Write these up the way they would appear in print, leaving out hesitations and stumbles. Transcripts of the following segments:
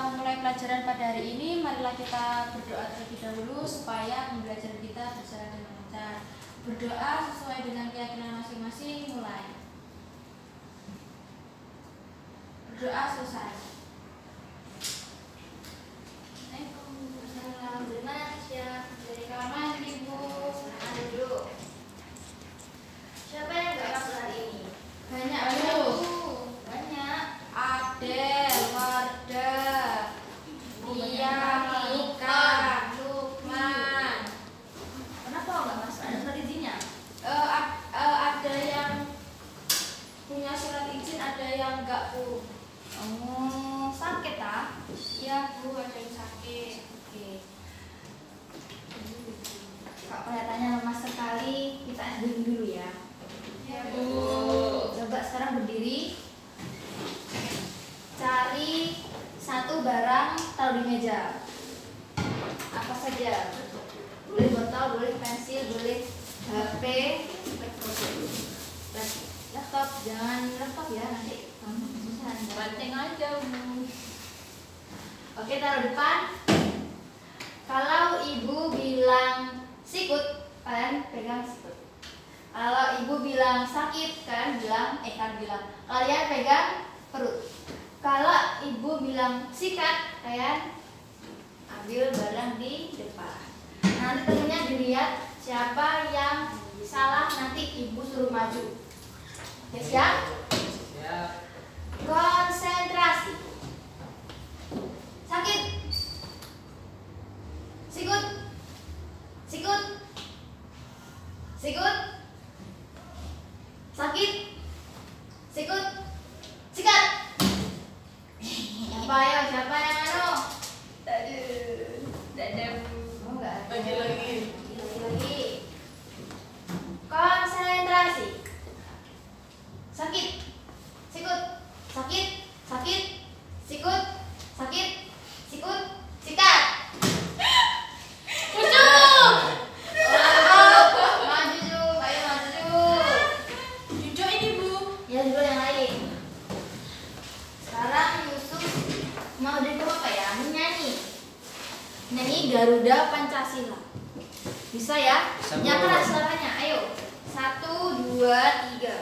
memulai pelajaran pada hari ini, marilah kita berdoa terlebih dahulu supaya pembelajaran kita berjalan dengan lancar. Berdoa sesuai dengan keyakinan masing-masing, mulai. Berdoa selesai. Assalamualaikum. Bagaimana siap? Dari kamar Ibu. Silakan duduk. Siapa yang nggak masuk hari ini? Banyak Bu. Banyak. Adel, Warda, Lia, Ika, Lukman. Kenapa nggak masuk? Ada surat izinnya? Ada yang punya surat izin, ada yang enggak Bu. Oh, sakit ah? Iya Bu, ada yang sakit. Oke. Kak kelihatannya lemas sekali. Kita healing dulu ya. Iya Bu. Coba sekarang berdiri. Cari satu barang, taruh di meja. Apa saja? Boleh botol, boleh pensil, boleh HP, laptop. Jangan laptop ya, nanti kamu kesusahan. Banteng aja Bu. Oke, taruh depan. Kalau ibu bilang sikut, kalian pegang sikut. Kalau ibu bilang sakit, kalian pegang perut. Kalau ibu bilang sikat, kalian ambil barang di depan. Nanti tentunya dilihat siapa yang salah, nanti ibu suruh maju. Oke, siap? Siap. Konsentrasi. Sakit. Sikut. Sikut. Sikut. Sakit. Sikut. Sikat. Siapa yang anu? Dadah Bu. Oh, enggak ada. Lagi. Lagi. Konsentrasi. Sakit. Sikut. Sakit. Sakit. Sikut. Sakit. Sikut. Sikat. Maju Juk. Ayo maju Juk. Jujur ini Bu. Ya dulu yang lain. Sekarang Yusuf mau dari apa ya? Menyanyi. Nyanyi Garuda Pancasila. Bisa ya? Bisa, Bu. Yang keras suaranya. Ayo. 1, 2, 3.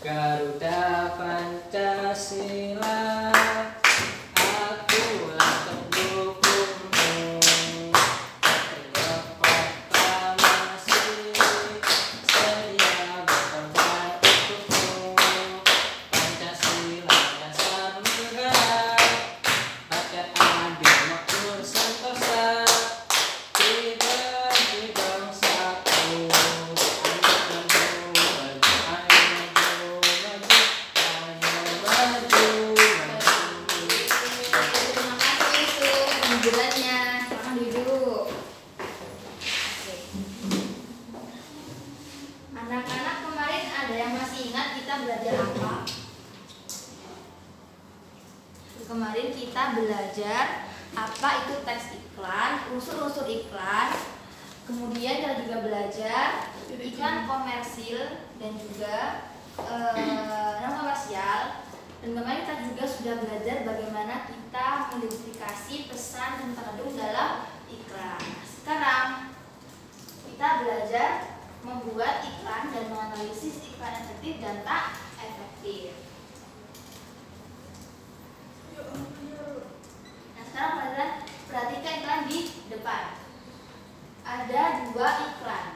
Garuda Pancasila, akulah pendukungmu. Setiap proklamasi sedia berkorban untukmu. Pancasila dasar negara, rakyat adil makmur sentosa. Tiga di bangsaku, Terima kasih Yusuf penjelasannya. Silakan duduk. Oke. Anak-anak kemarin ada yang masih ingat kita belajar apa? Kemarin kita belajar apa itu teks iklan, unsur-unsur iklan. Kemudian kita juga belajar iklan komersil dan juga non komersial. Dan kemarin kita juga sudah belajar bagaimana kita mengidentifikasi pesan dan terkandung dalam iklan. Sekarang kita belajar membuat iklan dan menganalisis iklan efektif dan tak efektif. Nah, sekarang kalian perhatikan iklan di depan. Ada 2 iklan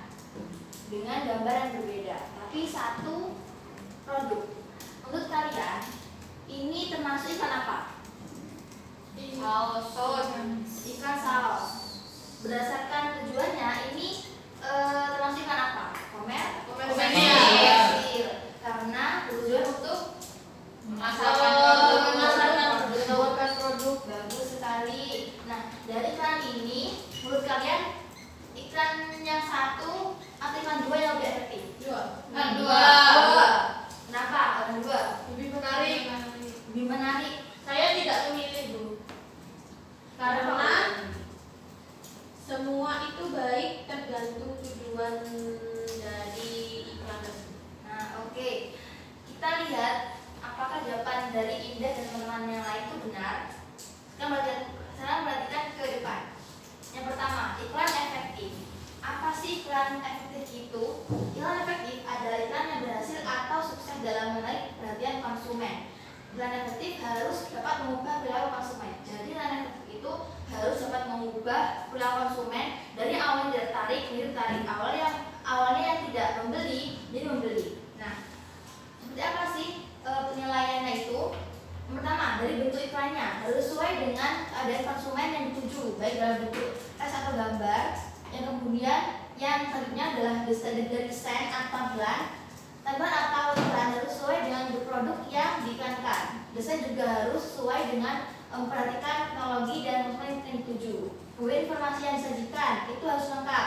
dengan gambar yang berbeda, tapi satu produk. Menurut kalian, ini termasuk iklan apa? Saus. Iklan saus. Berdasarkan tujuannya, ini termasuk iklan apa? Komersil. Karena tujuan untuk memasarkan produk, menawarkan produk. Bagus sekali. Nah, dari iklan ini, menurut kalian iklan yang satu atau iklan 2 yang lebih efektif? Dua. Kenapa? Iklan 2 Lebih menarik. lebih menarik. Saya tidak memilih Bu. Karena semua itu baik tergantung tujuan dari iklan tersebut. Nah, oke. Kita lihat apakah jawaban dari Indah dan teman-teman yang lain itu benar. Sekarang perhatikan ke depan. Yang pertama, iklan efektif. Apa sih iklan efektif itu? Iklan efektif adalah iklan yang berhasil atau sukses dalam menarik perhatian konsumen. Iklan efektif harus dapat mengubah perilaku konsumen. Jadi iklan efektif itu harus dapat mengubah perilaku konsumen dari awalnya tidak tertarik menjadi tertarik. Awalnya yang tidak membeli jadi membeli. Nah, seperti apa sih penilaiannya itu? Yang pertama, dari bentuk iklannya harus sesuai dengan keadaan konsumen yang dituju, baik dalam bentuk teks atau gambar. Yang kemudian yang selanjutnya adalah desain atau tampilan atau iklan harus sesuai dengan produk yang diiklankan. Desain juga harus sesuai dengan memperhatikan teknologi dan konsumen yang dituju. Kemudian informasi yang disajikan itu harus lengkap,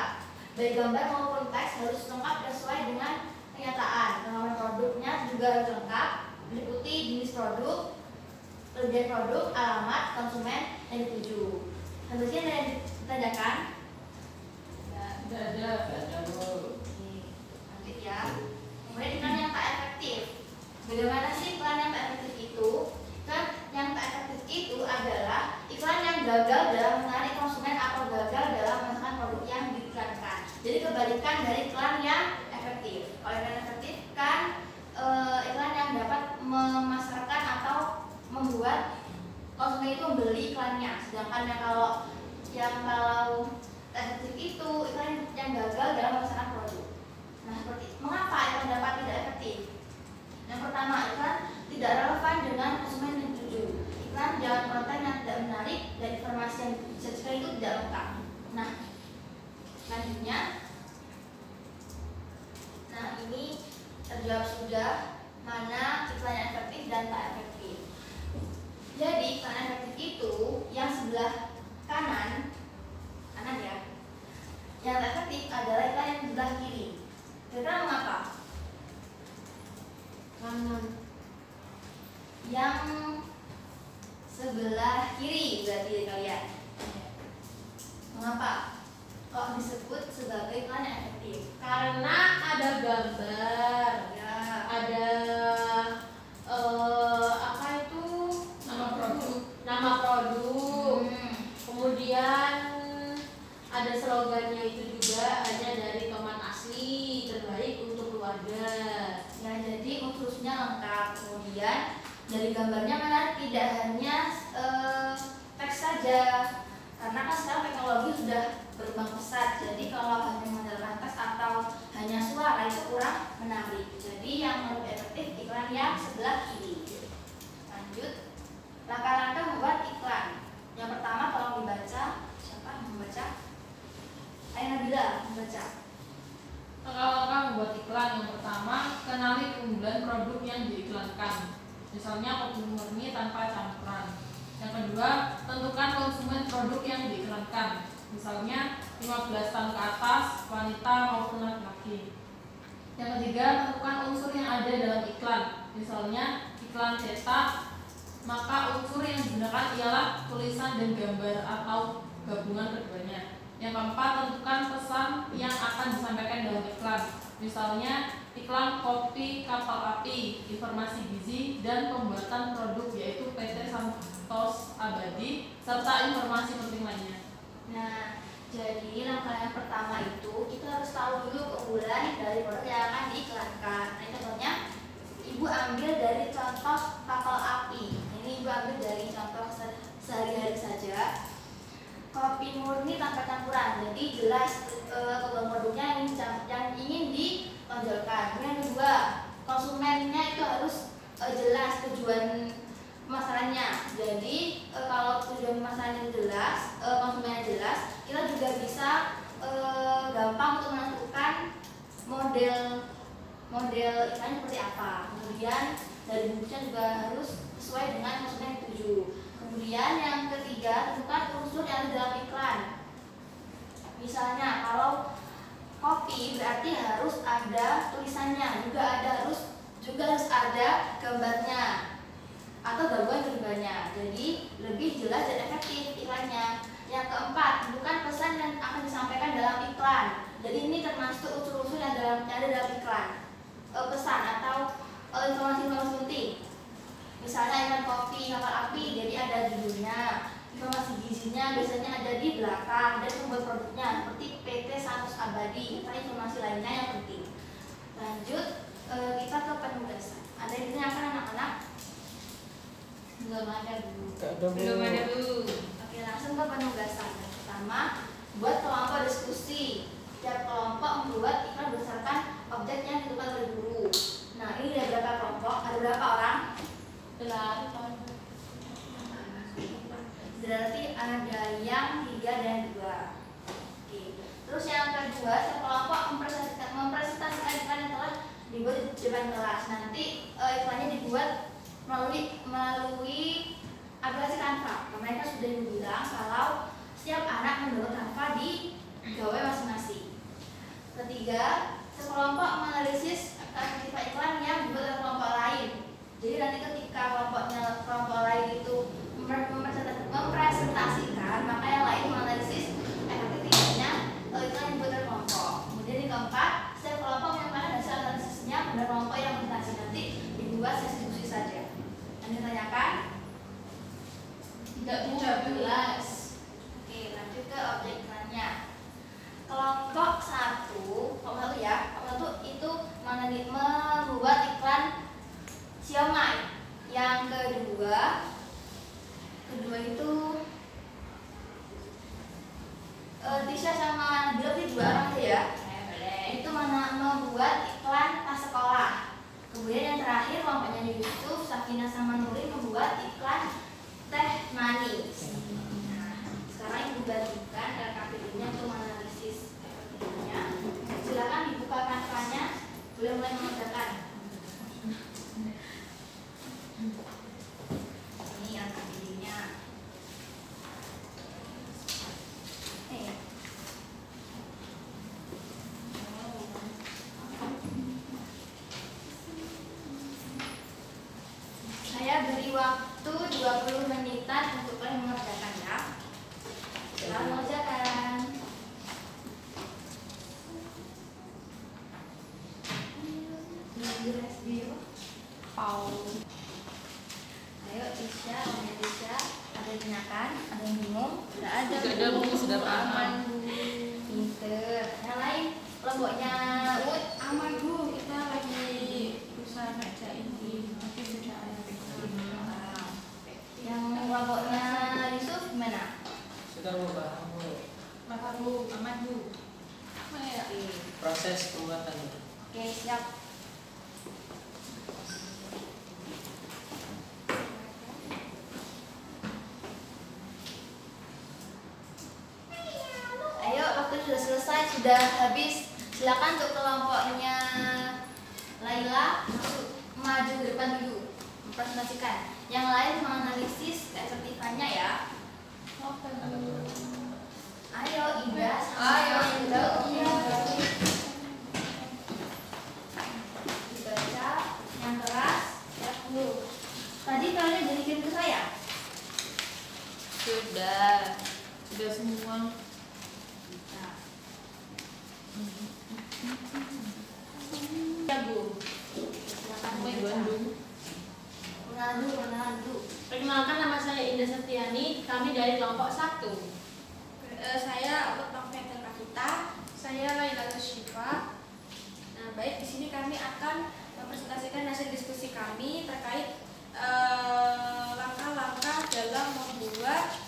baik gambar maupun teks harus lengkap dan sesuai dengan kenyataan. Nama produknya juga harus lengkap, meliputi jenis produk, kelebihan produk, alamat konsumen yang dituju. Selanjutnya yang ditanyakan. Ada Bu. Lanjut ya. Kemudian iklan yang tak efektif. Bagaimana sih iklan yang tak efektif itu? Kan yang tak efektif itu adalah iklan yang gagal dalam menarik konsumen atau gagal dalam memasarkan produk yang diiklankan. Jadi kebalikan dari iklan yang efektif. Kalau iklan efektif kan iklan yang dapat memasarkan atau membuat konsumen itu membeli iklannya. Sedangkan yang kalau efektif itu iklan yang gagal dalam memasarkan produk. Nah, seperti mengapa iklan dapat tidak efektif? Yang pertama, iklan tidak relevan dengan konsumen yang dituju. Iklan jangan konten yang tidak menarik dan informasi yang disajikan itu tidak lengkap. Nah, selanjutnya, ini terjawab sudah mana iklan yang efektif dan tak efektif. Jadi iklan efektif itu yang sebelah kanan ya. Yang tak efektif adalah iklan yang sebelah kiri. Kira-kira mengapa? Kanan. Yang sebelah kiri berarti kalian. Mengapa kok disebut sebagai iklan yang efektif? Karena ada gambar, Ya. ada apa itu nama produk, kemudian ada slogannya itu juga hanya dari tomat asli terbaik untuk keluarga. Ya, jadi unsurnya lengkap. Kemudian dari gambarnya menarik, tidak hanya teks saja. Karena kan sekarang teknologi sudah berkembang pesat. Jadi kalau hanya mengandalkan teks atau hanya suara itu kurang menarik. Jadi yang lebih efektif iklan yang sebelah kiri. Lanjut, langkah-langkah membuat iklan. Yang pertama tolong dibaca. Siapa yang membaca? Ayo Nabila membaca. Langkah-langkah membuat iklan. Yang pertama, kenali keunggulan produk yang diiklankan. Misalnya kopi murni tanpa campuran. Yang kedua, tentukan konsumen produk yang diiklankan. Misalnya 15 tahun ke atas, wanita maupun laki-laki. Yang ketiga, tentukan unsur yang ada dalam iklan. Misalnya iklan cetak, maka unsur yang digunakan ialah tulisan dan gambar atau gabungan keduanya. Yang keempat, tentukan pesan yang akan disampaikan dalam iklan. Misalnya iklan kopi kapal api, informasi gizi, dan pembuatan produk yaitu PT Santos Abadi, serta informasi penting lainnya. Nah, jadi langkah yang pertama itu kita harus tahu dulu keunggulan dari produk yang akan diiklankan. Nah, contohnya Ibu ambil dari contoh kapal api. Ini Ibu ambil dari contoh sehari-hari saja. Kopi murni tanpa campuran, jadi jelas keunggulan produknya yang ingin ditonjolkan. Yang kedua, konsumennya itu harus jelas tujuan pemasarannya. Jadi kalau tujuan pemasarannya jelas, konsumennya jelas, kita juga bisa gampang untuk menentukan model iklannya seperti apa. Kemudian dari bentuknya juga harus sesuai dengan konsumen yang dituju. Kemudian yang ketiga, tentukan unsur yang ada dalam iklan. Misalnya kalau kopi berarti harus ada tulisannya, juga harus ada gambarnya atau gabungan keduanya. Jadi lebih jelas dan efektif iklannya. Yang keempat, tentukan pesan yang akan disampaikan dalam iklan. Jadi ini termasuk unsur-unsur yang ada dalam iklan. Pesan atau informasi penting. Misalnya iklan kopi kapal api, jadi ada judulnya, Informasi gizinya biasanya ada di belakang dan pembuat produknya seperti PT Santos Abadi atau informasi lainnya yang penting. Lanjut kita ke penugasan. Ada yang ditanyakan anak-anak? Belum ada Bu. Belum ada Bu. Oke, langsung ke penugasan. Yang pertama, buat kelompok diskusi. Setiap kelompok membuat iklan berdasarkan objek yang ditentukan oleh guru. Nah, ini ada berapa kelompok? Ada berapa orang? 8. Berarti ada yang 3 dan 2. Oke. Terus yang kedua, setiap kelompok mempresentasikan iklan yang telah dibuat di depan kelas. Nanti iklannya dibuat melalui aplikasi Canva. Mereka sudah bilang kalau setiap anak mendownload Canva di gawai masing-masing. Ketiga, sekelompok menganalisis aktivitas iklan yang dibuat oleh kelompok lain. Jadi nanti ketika kelompok lain itu mempresentasikan, maka yang lain menganalisis efektivitasnya iklan yang dibuat oleh kelompok. Kemudian yang keempat, setiap kelompok menyampaikan hasil analisisnya pada kelompok yang presentasi. Nanti dibuat sesi diskusi saja. Yang ditanyakan? Tidak jelas. Oke, lanjut ke objek iklannya. Kelompok 1, kelompok 1 ya, kelompok 1 itu membuat iklan siomay. Yang kedua itu Tisha sama Nabila itu 2 orang tuh ya. Itu membuat iklan tas sekolah. Kemudian yang terakhir kelompoknya Yusuf, Sakinah sama Nuri membuat iklan teh manis. Nah, sekarang ibu bagikan LKPD-nya untuk menganalisis efektifnya. Silakan dibuka kanvanya, boleh mulai mengerjakan. Ini LKPD-nya. Saya beri waktu 20 menitan untuk kalian mengerjakan ya. Selamat mengerjakan. Ayo Tisha, ada yang tanyakan? Ada yang bingung? Tidak ada. Tidak ada Bu, sudah paham. Pinter. Yang lain kelompoknya Ud. Aman Bu, kita lagi berusaha ngerjain ini, tapi sudah ada. Yang kelompoknya Yusuf gimana? Sudah Bu, paham Bu. Bapak Bu, aman Bu. Oke. Proses pembuatan Bu. Oke, siap. Ayo, waktu sudah selesai, sudah habis. Silakan untuk kelompoknya Laila maju ke depan dulu, mempresentasikan. Yang lain menganalisis keefektifannya ya. Ayo, Ida. Ayo, Ida. Dibaca yang keras. Ya, Bu. Tadi kalian jadi kirim ke saya. Sudah semua. Nah, Ya Bu. silakan Mulai baca. Bandung. Kenalan dulu. Perkenalkan, nama saya Indah Septiani, kami dari kelompok 1. Saya Utang Fetel Kavita, saya Laila Syifa. Nah, baik, di sini kami akan mempresentasikan hasil diskusi kami terkait langkah-langkah dalam membuat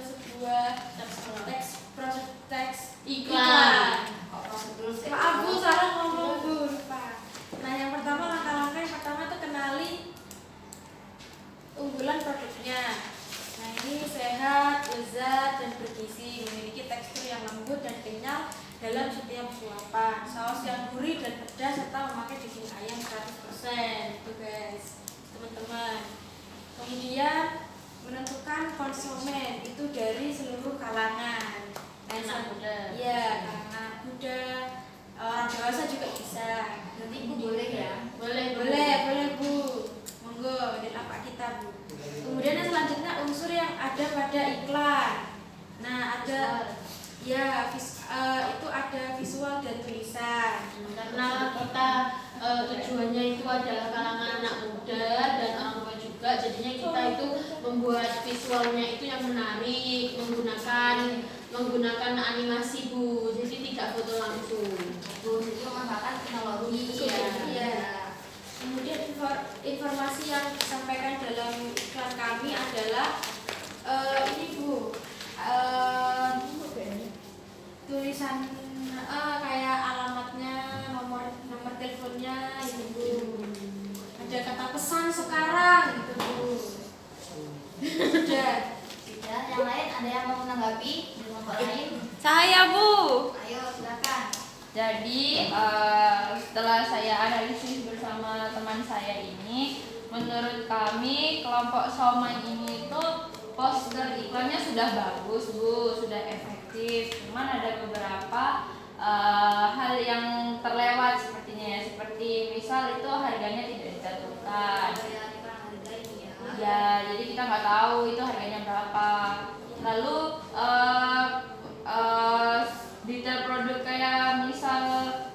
sebuah teks iklan. Maaf Bu, salah ngomong Bu, lupa. Nah, yang pertama langkah-langkah yang pertama itu kenali unggulan produknya. Nah, ini sehat, lezat, dan bergizi, memiliki tekstur yang lembut dan kenyal dalam setiap suapan, saus yang gurih dan pedas, serta memakai daging ayam 100%. Itu guys, teman-teman. Kemudian menentukan konsumen itu dari seluruh kalangan. Anak muda. Iya, kalangan muda, orang dewasa juga bisa. Nanti Ibu boleh ya. Boleh Bu. Monggo di lapak kita Bu. Kemudian yang selanjutnya unsur yang ada pada iklan. Nah, ada itu ada visual dan tulisan. Karena kita tujuannya itu adalah kalangan anak muda dan orang tua juga, Jadinya kita itu membuat visualnya itu yang menarik, menggunakan animasi Bu. Jadi tidak foto langsung. Terus itu menggunakan teknologi ya. Iya. Kemudian informasi yang disampaikan dalam iklan kami adalah ini Bu, tulisan kayak alamatnya, nomor teleponnya itu Bu. Ada kata pesan sekarang gitu Bu. Sudah. Sudah, yang lain ada yang mau menanggapi di kelompok lain? Saya Bu. Ayo silakan. Jadi setelah saya analisis bersama teman saya ini, menurut kami kelompok Somai ini itu poster iklannya sudah bagus Bu, sudah efektif. Cuman ada beberapa hal yang terlewat sepertinya ya, seperti misal itu harganya tidak dicantumkan. Ya, jadi kita nggak tahu itu harganya berapa. Lalu detail produk kayak misal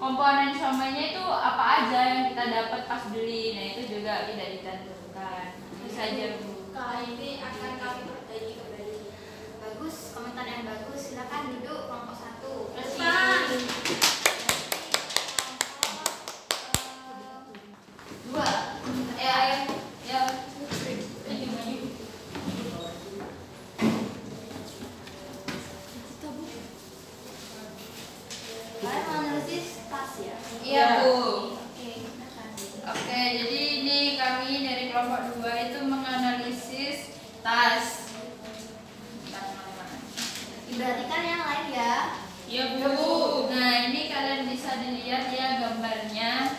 komponen somainya itu apa aja yang kita dapat pas beli, nah itu juga tidak dicantumkan. Itu saja Bu. Ini akan kami perbaiki kembali. Bagus, komentar yang bagus. Silakan duduk kelompok 1. Depan. Dua. Ya. Kalian menganalisis tas ya? Iya Bu. Oke, silakan. Oke, jadi ini kami dari kelompok 2 itu menganalisis tas. Diperhatikan yang lain ya. Iya Bu. Nah ini kalian bisa dilihat ya gambarnya.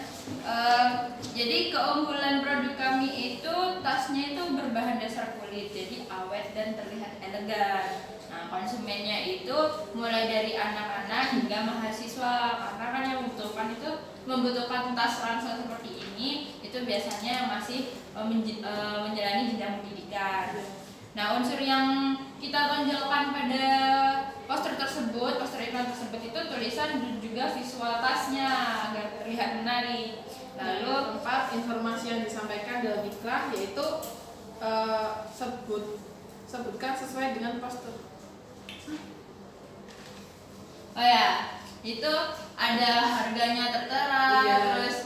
Jadi keunggulan produk kami itu tasnya itu berbahan dasar kulit, jadi awet dan terlihat elegan. Nah konsumennya itu mulai dari anak-anak hingga mahasiswa, karena kan yang membutuhkan tas ransel seperti ini itu biasanya masih menjalani jenjang pendidikan. Nah unsur yang kita tonjolkan pada poster iklan tersebut itu tulisan dan juga visual tasnya agar terlihat menarik. Lalu keempat, informasi yang disampaikan dalam iklan yaitu sebutkan sesuai dengan poster. Oh ya, itu ada harganya tertera, Iya. terus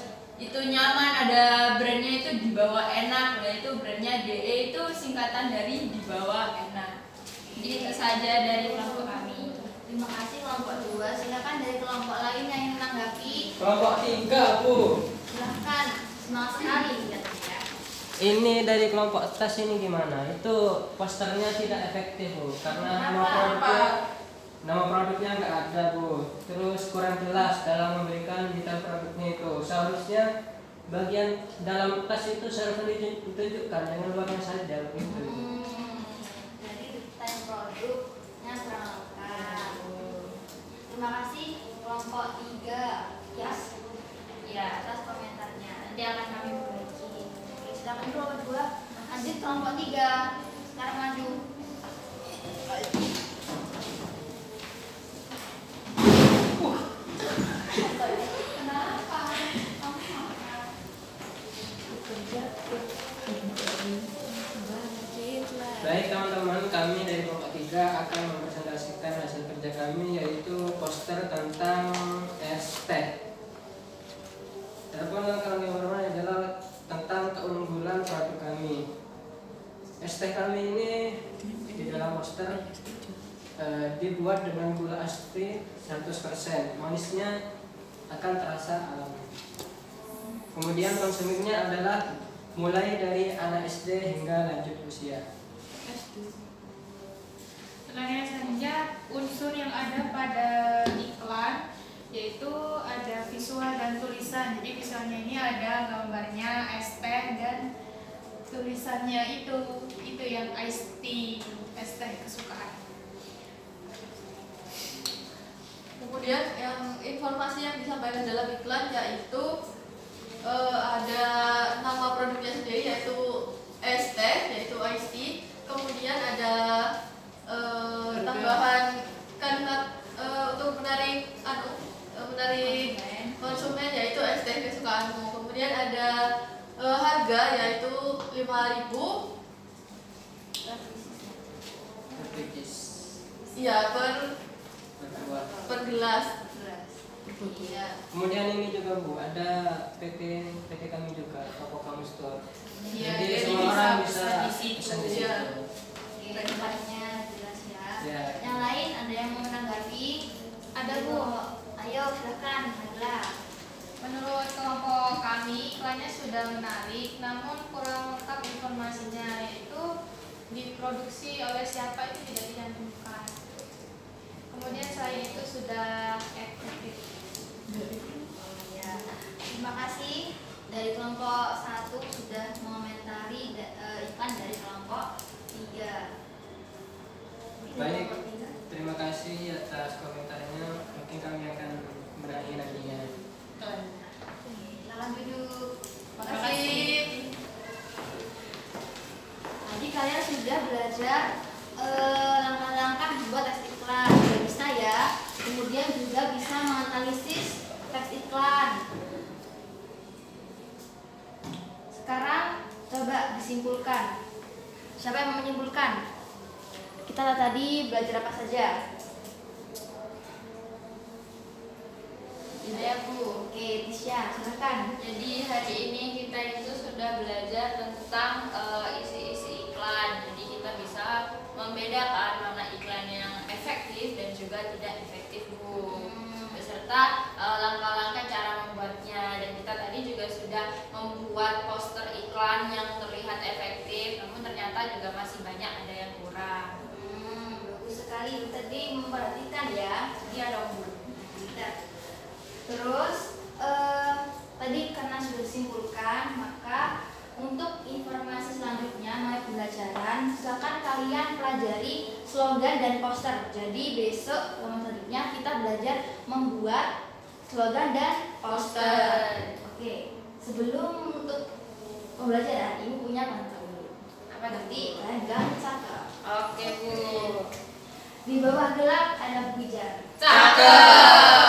itu nyaman, ada brandnya itu dibawa enak, nah itu brandnya DE itu singkatan dari dibawa enak. Jadi itu saja dari kelompok kami. Terima kasih kelompok 2. Silakan dari kelompok lain yang ingin menanggapi. Kelompok 3 Bu. Silakan. Semangat sekali lihatnya. Ini dari kelompok tas ini gimana? Itu posternya tidak efektif Bu, karena nama produknya nggak ada Bu. Terus kurang jelas dalam memberikan detail produknya itu. Seharusnya bagian dalam tas itu seharusnya ditunjukkan dengan luarnya saja begitu. Jadi detail produknya kurang lengkap. Terima kasih kelompok 3 ya atas komentarnya. Nanti akan kami perbaiki. Oke, silakan kelompok 2. Lanjut kelompok 3. Sekarang maju. Kenapa? Baik teman-teman, kami dari kelompok 3 akan mempresentasikan hasil kerja kami, yaitu poster tentang ST. Adapun yang kami hormati adalah tentang keunggulan produk kami. ST kami ini di dalam poster dibuat dengan gula asli 100%, manisnya akan terasa alami. Kemudian konsumennya adalah mulai dari anak SD hingga lanjut usia. Selanjutnya unsur yang ada pada iklan yaitu ada visual dan tulisan. Jadi visualnya ini ada gambarnya es teh dan tulisannya itu yang iced tea, es teh kesukaan. Kemudian yang informasi yang disampaikan dalam iklan yaitu ada nama produknya sendiri yaitu es teh, yaitu iced tea. Kemudian ada tambahan kalimat untuk menarik konsumen yaitu es teh kesukaanmu. Kemudian ada harga yaitu 5.000. Brigis. Iya, Berdua. per gelas. Iya. Kemudian ini juga Bu, ada PT kami juga, Toko Kamu Store. Iya, Jadi jadi semua bisa orang pesan bisa di situ. pesan di Iya. situ. Oke, tempatnya jelas ya. Ya. Yang lain ada yang mau menanggapi? Ada, Bu. Ayo silakan, Nagla. Menurut kelompok kami, iklannya sudah menarik, namun kurang lengkap informasinya, yaitu diproduksi oleh siapa itu tidak dicantumkan. Kemudian selain itu sudah efektif. Ya, terima kasih dari kelompok 1 sudah mengomentari iklan dari kelompok 3. Baik, terima kasih atas komentarnya. Mungkin kami akan berakhir nantinya. Silakan duduk. Terima Terima kasih. kasih. Tadi kalian sudah belajar langkah-langkah membuat teks iklan, sudah bisa ya. Kemudian juga bisa menganalisis teks iklan. Sekarang coba disimpulkan. Siapa yang mau menyimpulkan? Kita tadi belajar apa saja? Iya, Bu. Oke, Tisha, silakan. Jadi hari ini kita itu sudah belajar tentang isi-isi iklan. Jadi kita bisa membedakan mana iklan yang efektif dan juga tidak efektif, Bu. Beserta langkah-langkah cara membuatnya. Dan kita tadi juga sudah membuat poster iklan yang terlihat efektif, namun ternyata juga masih banyak ada yang kurang. Bagus sekali. Tadi memperhatikan ya. Iya dong, Bu. Kita. Terus tadi karena sudah disimpulkan, maka untuk informasi selanjutnya mulai pembelajaran, silakan kalian pelajari slogan dan poster. Jadi besok selanjutnya kita belajar membuat slogan dan poster. Oke, sebelum untuk pembelajaran, Ibu punya pantau dulu. Apa Nanti nanti? kalian ganti cakep. Oke, Bu. Di bawah gelap ada buku hijau. Cakep.